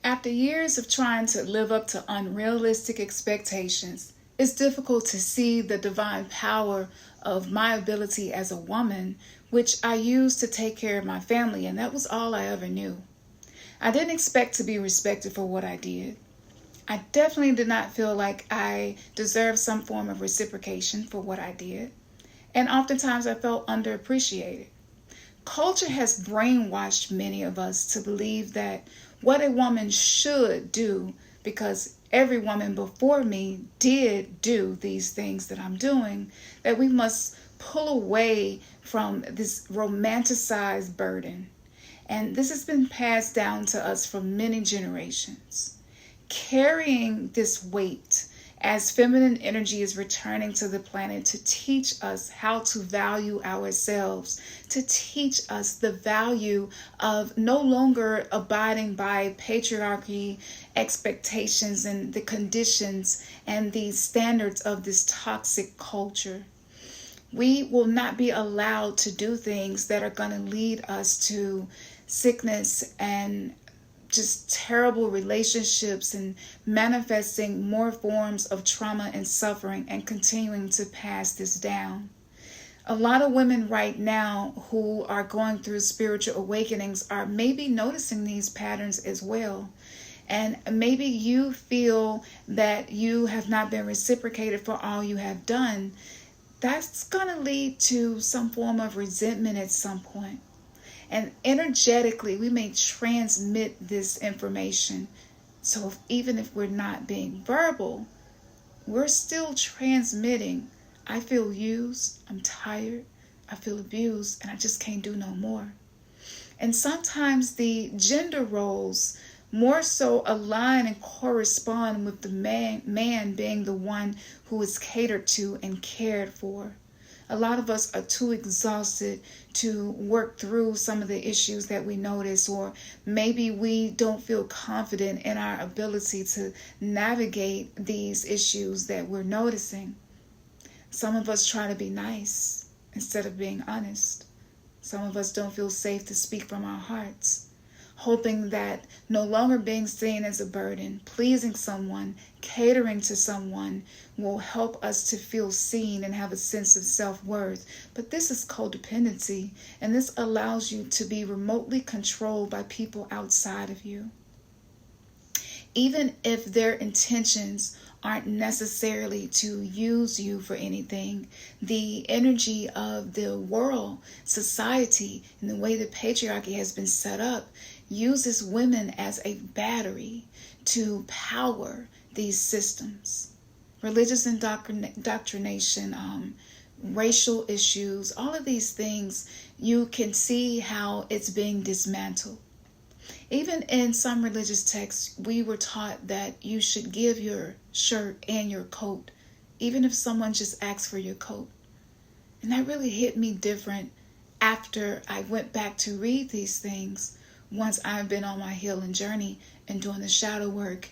After years of trying to live up to unrealistic expectations, it's difficult to see the divine power of my ability as a woman, which I used to take care of my family, and that was all I ever knew. I didn't expect to be respected for what I did. I definitely did not feel like I deserved some form of reciprocation for what I did, and oftentimes I felt underappreciated. Culture has brainwashed many of us to believe that what a woman should do, because every woman before me did do these things that I'm doing, that we must pull away from this romanticized burden. And this has been passed down to us for many generations. Carrying this weight as feminine energy is returning to the planet to teach us how to value ourselves, to teach us the value of no longer abiding by patriarchy expectations and the conditions and the standards of this toxic culture. We will not be allowed to do things that are going to lead us to sickness and just terrible relationships and manifesting more forms of trauma and suffering and continuing to pass this down. A lot of women right now who are going through spiritual awakenings are maybe noticing these patterns as well. And maybe you feel that you have not been reciprocated for all you have done. That's going to lead to some form of resentment at some point. And energetically, we may transmit this information. So even if we're not being verbal, we're still transmitting. I feel used, I'm tired, I feel abused, and I just can't do no more. And sometimes the gender roles more so align and correspond with the man being the one who is catered to and cared for. A lot of us are too exhausted to work through some of the issues that we notice, or maybe we don't feel confident in our ability to navigate these issues that we're noticing. Some of us try to be nice instead of being honest. Some of us don't feel safe to speak from our hearts, hoping that no longer being seen as a burden, pleasing someone, catering to someone will help us to feel seen and have a sense of self-worth. But this is codependency, and this allows you to be remotely controlled by people outside of you. Even if their intentions aren't necessarily to use you for anything, the energy of the world, society, and the way the patriarchy has been set up uses women as a battery to power these systems. Religious indoctrination, racial issues, all of these things, you can see how it's being dismantled. Even in some religious texts, we were taught that you should give your shirt and your coat, even if someone just asks for your coat. And that really hit me different after I went back to read these things once I've been on my healing journey and doing the shadow work.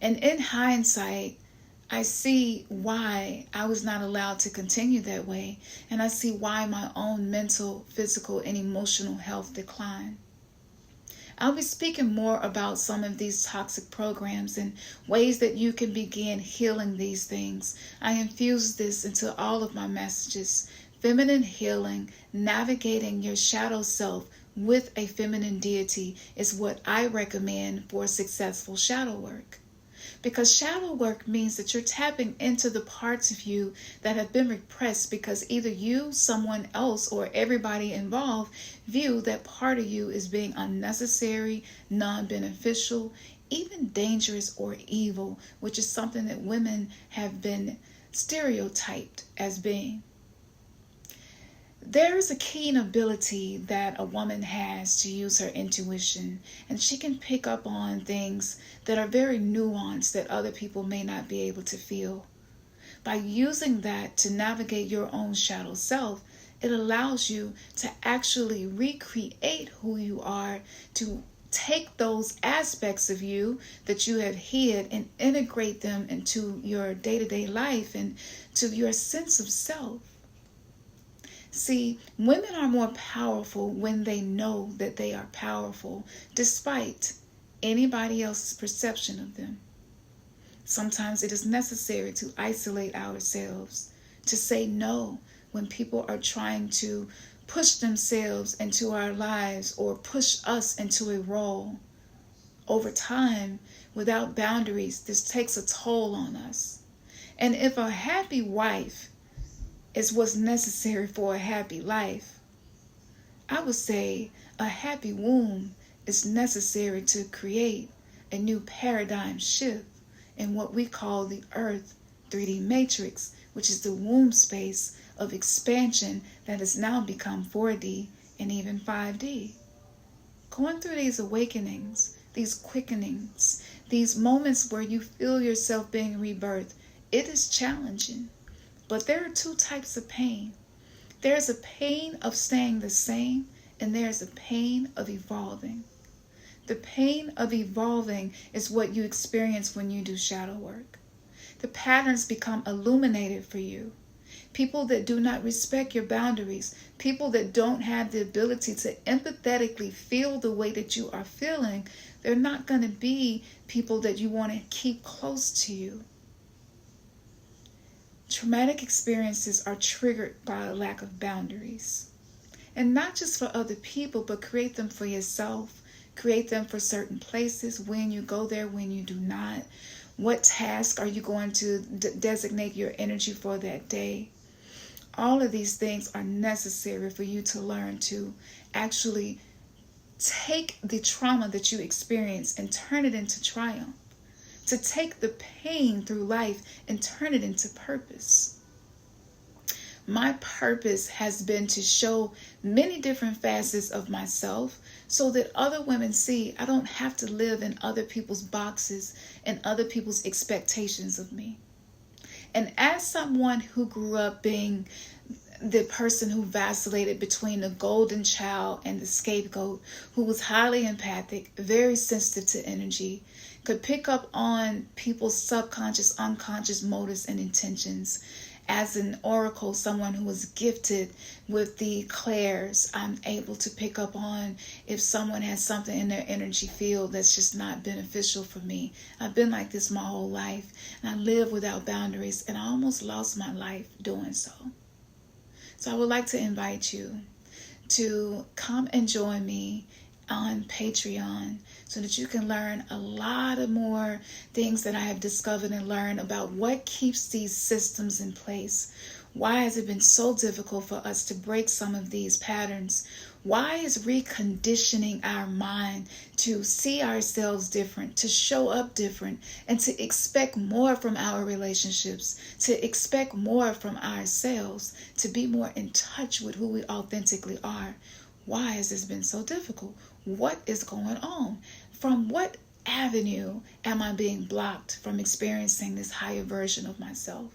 And in hindsight, I see why I was not allowed to continue that way. And I see why my own mental, physical, and emotional health declined. I'll be speaking more about some of these toxic programs and ways that you can begin healing these things. I infuse this into all of my messages. Feminine healing, navigating your shadow self with a feminine deity is what I recommend for successful shadow work. Because shadow work means that you're tapping into the parts of you that have been repressed because either you, someone else, or everybody involved view that part of you as being unnecessary, non-beneficial, even dangerous or evil, which is something that women have been stereotyped as being. There is a keen ability that a woman has to use her intuition, and she can pick up on things that are very nuanced that other people may not be able to feel. By using that to navigate your own shadow self, it allows you to actually recreate who you are, to take those aspects of you that you have hid and integrate them into your day-to-day life and to your sense of self. See, women are more powerful when they know that they are powerful, despite anybody else's perception of them. Sometimes it is necessary to isolate ourselves, to say no when people are trying to push themselves into our lives or push us into a role. Over time, without boundaries, this takes a toll on us. And if a happy wife is what's necessary for a happy life, I would say a happy womb is necessary to create a new paradigm shift in what we call the Earth 3D matrix, which is the womb space of expansion that has now become 4D and even 5D. Going through these awakenings, these quickenings, these moments where you feel yourself being rebirthed, it is challenging. But there are two types of pain. There's a pain of staying the same, and there's a pain of evolving. The pain of evolving is what you experience when you do shadow work. The patterns become illuminated for you. People that do not respect your boundaries, people that don't have the ability to empathetically feel the way that you are feeling, they're not going to be people that you want to keep close to you. Traumatic experiences are triggered by a lack of boundaries. And not just for other people, but create them for yourself. Create them for certain places, when you go there, when you do not. What task are you going to designate your energy for that day? All of these things are necessary for you to learn to actually take the trauma that you experience and turn it into triumph. To take the pain through life and turn it into purpose. My purpose has been to show many different facets of myself so that other women see I don't have to live in other people's boxes and other people's expectations of me. And as someone who grew up being the person who vacillated between the golden child and the scapegoat, who was highly empathic, very sensitive to energy, could pick up on people's subconscious, unconscious motives and intentions. As an oracle, someone who was gifted with the clairs, I'm able to pick up on if someone has something in their energy field that's just not beneficial for me. I've been like this my whole life, and I live without boundaries, and I almost lost my life doing so. So I would like to invite you to come and join me on Patreon so that you can learn a lot of more things that I have discovered and learned about what keeps these systems in place. Why has it been so difficult for us to break some of these patterns? Why is reconditioning our mind to see ourselves different, to show up different, and to expect more from our relationships, to expect more from ourselves, to be more in touch with who we authentically are? Why has this been so difficult? What is going on? From what avenue am I being blocked from experiencing this higher version of myself?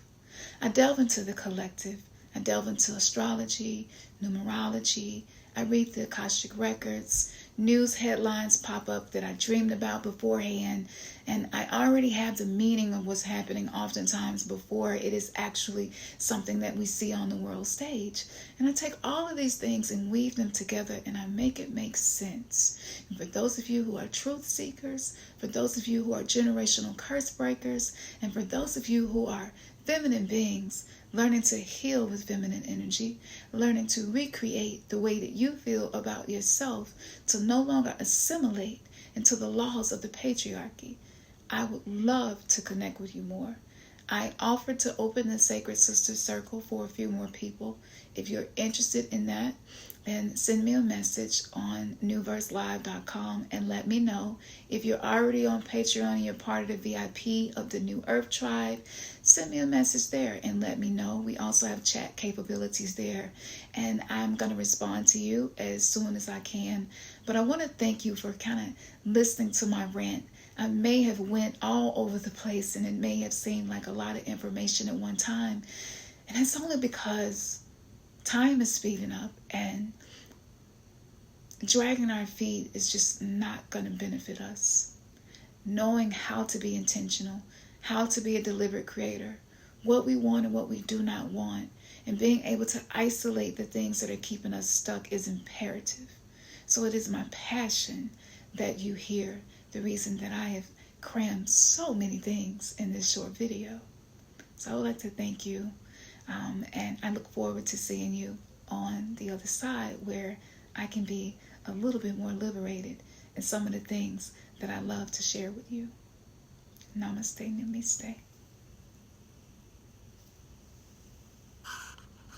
I delve into the collective. I delve into astrology, numerology. I read the Akashic records. News headlines pop up that I dreamed about beforehand, and I already have the meaning of what's happening oftentimes before it is actually something that we see on the world stage. And I take all of these things and weave them together, and I make it make sense. And for those of you who are truth seekers, for those of you who are generational curse breakers, and for those of you who are feminine beings, learning to heal with feminine energy, learning to recreate the way that you feel about yourself, to no longer assimilate into the laws of the patriarchy. I would love to connect with you more. I offered to open the Sacred Sister Circle for a few more people. If you're interested in that, then send me a message on newverselive.com and let me know. If you're already on Patreon and you're part of the VIP of the New Earth Tribe, send me a message there and let me know. We also have chat capabilities there, and I'm going to respond to you as soon as I can. But I want to thank you for kind of listening to my rant. I may have went all over the place, and it may have seemed like a lot of information at one time. And it's only because time is speeding up, and dragging our feet is just not going to benefit us. Knowing how to be intentional, how to be a deliberate creator, what we want and what we do not want, and being able to isolate the things that are keeping us stuck is imperative. So it is my passion that you hear, the reason that I have crammed so many things in this short video. So I would like to thank you, and I look forward to seeing you on the other side, where I can be a little bit more liberated in some of the things that I love to share with you. Namaste, namaste.